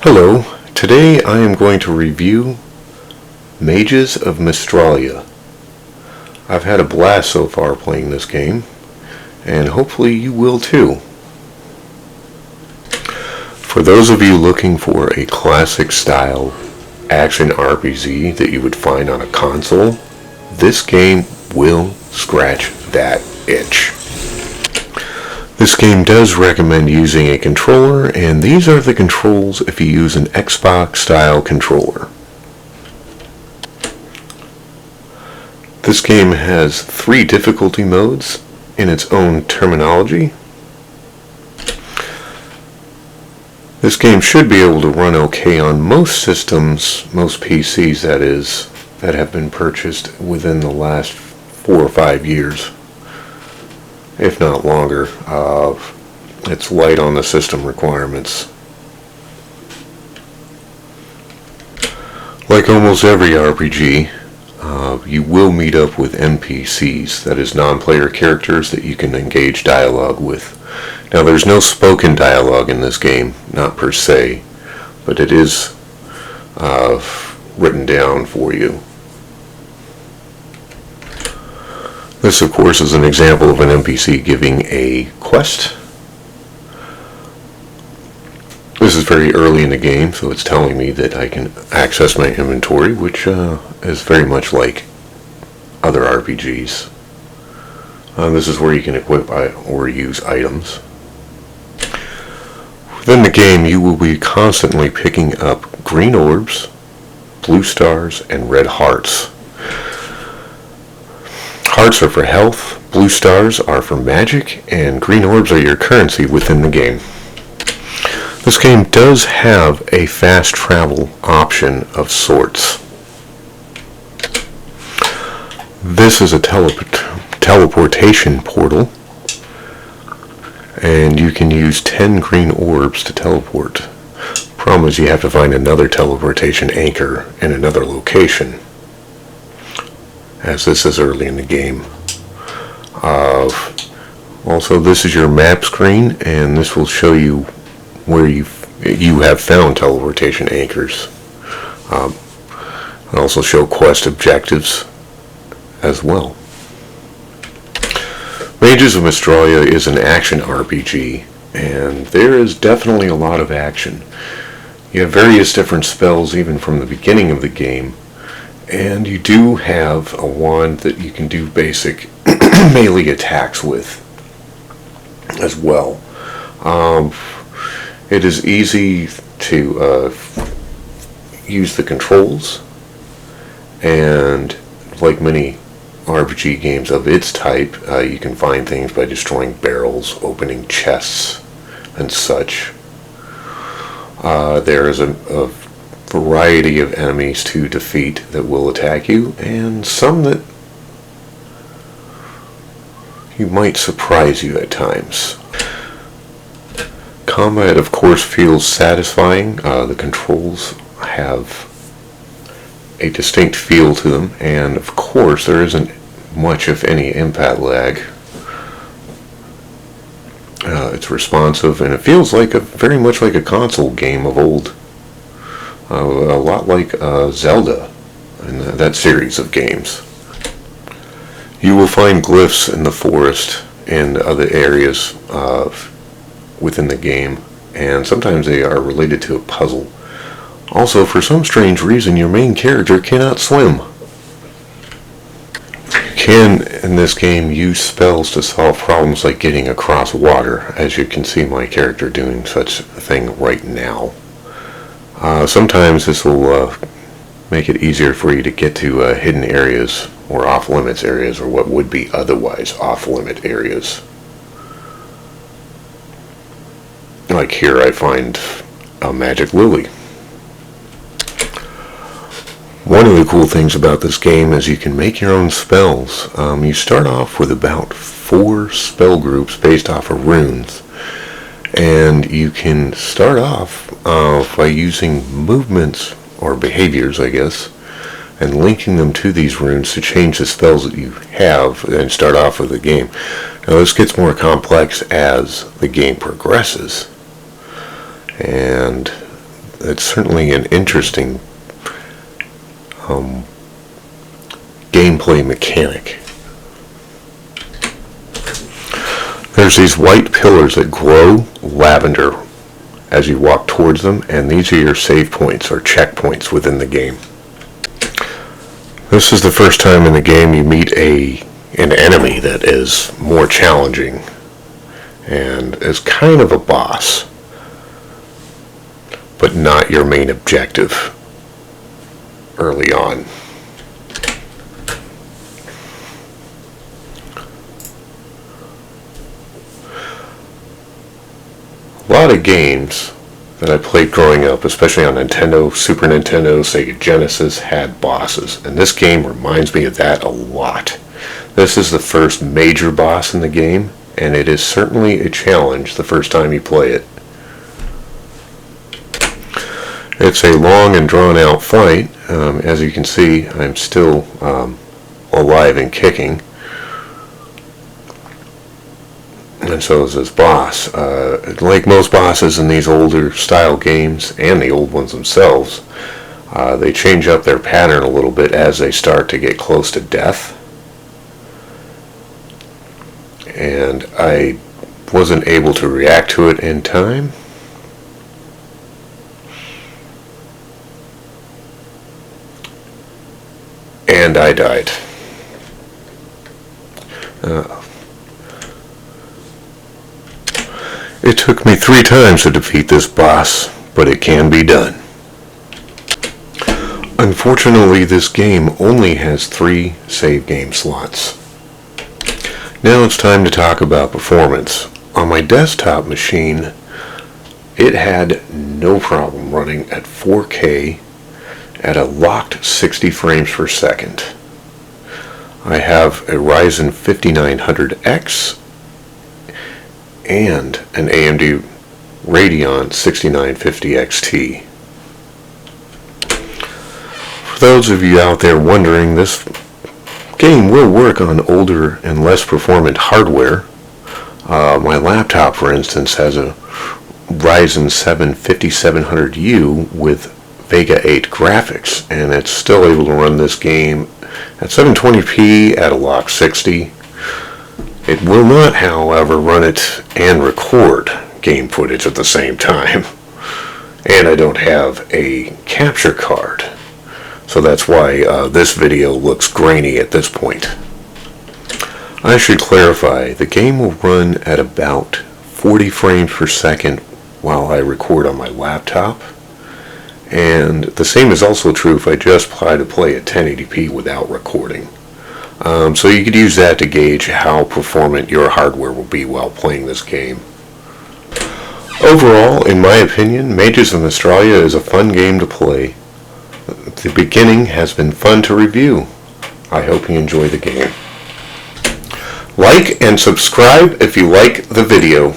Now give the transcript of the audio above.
Hello, today I am going to review Mages of Mystralia. I've had a blast so far playing this game, and hopefully you will too. For those of you looking for a classic style action RPG that you would find on a console, this game will scratch that itch. This game does recommend using a controller, and these are the controls if you use an Xbox style controller. This game has 3 difficulty modes in its own terminology. This game should be able to run okay on most systems, most PCs that is, that have been purchased within the last 4 or 5 years. If not longer. It's light on the system requirements. Like almost every RPG, you will meet up with NPCs, that is non-player characters that you can engage dialogue with. Now there's no spoken dialogue in this game, not per se, but it is written down for you. This, of course, is an example of an NPC giving a quest. This is very early in the game, so it's telling me that I can access my inventory, which is very much like other RPGs. This is where you can equip or use items. Within the game, you will be constantly picking up green orbs, blue stars, and red hearts. Hearts are for health, blue stars are for magic, and green orbs are your currency within the game. This game does have a fast travel option of sorts. This is a teleportation portal, and you can use 10 green orbs to teleport. Problem is you have to find another teleportation anchor in another location, as this is early in the game. Also, this is your map screen, and this will show you where you have found teleportation anchors. And also show quest objectives as well. Mages of Mystralia is an action RPG, and there is definitely a lot of action. You have various different spells even from the beginning of the game, and you do have a wand that you can do basic melee attacks with as well. It is easy to use the controls, and like many RPG games of its type, you can find things by destroying barrels, opening chests, and such. There is a variety of enemies to defeat that will attack you, and some that you might surprise you at times. Combat, of course, feels satisfying. The controls have a distinct feel to them, and of course there isn't much, if any, impact lag. It's responsive, and it feels like very much like a console game of old. A lot like Zelda and that series of games. You will find glyphs in the forest and other areas within the game, and sometimes they are related to a puzzle. Also, for some strange reason, your main character cannot swim. You can, in this game, use spells to solve problems like getting across water, as you can see my character doing such a thing right now. Sometimes this will make it easier for you to get to hidden areas or off-limits areas, or what would be otherwise off-limit areas. Like here I find a magic lily. One of the cool things about this game is you can make your own spells. You start off with about 4 spell groups based off of runes. And you can start off by using movements, or behaviors I guess, and linking them to these runes to change the spells that you have and start off with the game. Now this gets more complex as the game progresses, and it's certainly an interesting gameplay mechanic. There's these white pillars that glow lavender as you walk towards them, and these are your save points or checkpoints within the game. This is the first time in the game you meet an enemy that is more challenging and is kind of a boss, but not your main objective early on. A lot of games that I played growing up, especially on Nintendo, Super Nintendo, Sega Genesis, had bosses, and this game reminds me of that a lot. This is the first major boss in the game, and it is certainly a challenge the first time you play it. It's a long and drawn out fight. As you can see, I'm still alive and kicking. And so is this boss. Like most bosses in these older style games, and the old ones themselves, they change up their pattern a little bit as they start to get close to death. And I wasn't able to react to it in time. And I died. It took me 3 times to defeat this boss, but it can be done. Unfortunately, this game only has 3 save game slots. Now it's time to talk about performance. On my desktop machine, it had no problem running at 4K at a locked 60 frames per second. I have a Ryzen 5900X and an AMD Radeon 6950 XT. For those of you out there wondering, this game will work on older and less performant hardware. My laptop, for instance, has a Ryzen 7 5700U with Vega 8 graphics, and it's still able to run this game at 720p at a lock 60. It will not, however, run it and record game footage at the same time. And I don't have a capture card, so that's why this video looks grainy at this point. I should clarify, the game will run at about 40 frames per second while I record on my laptop. And the same is also true if I just try to play at 1080p without recording. So you could use that to gauge how performant your hardware will be while playing this game. Overall, in my opinion, Mages of Mystralia is a fun game to play. The beginning has been fun to review. I hope you enjoy the game. Like and subscribe if you like the video.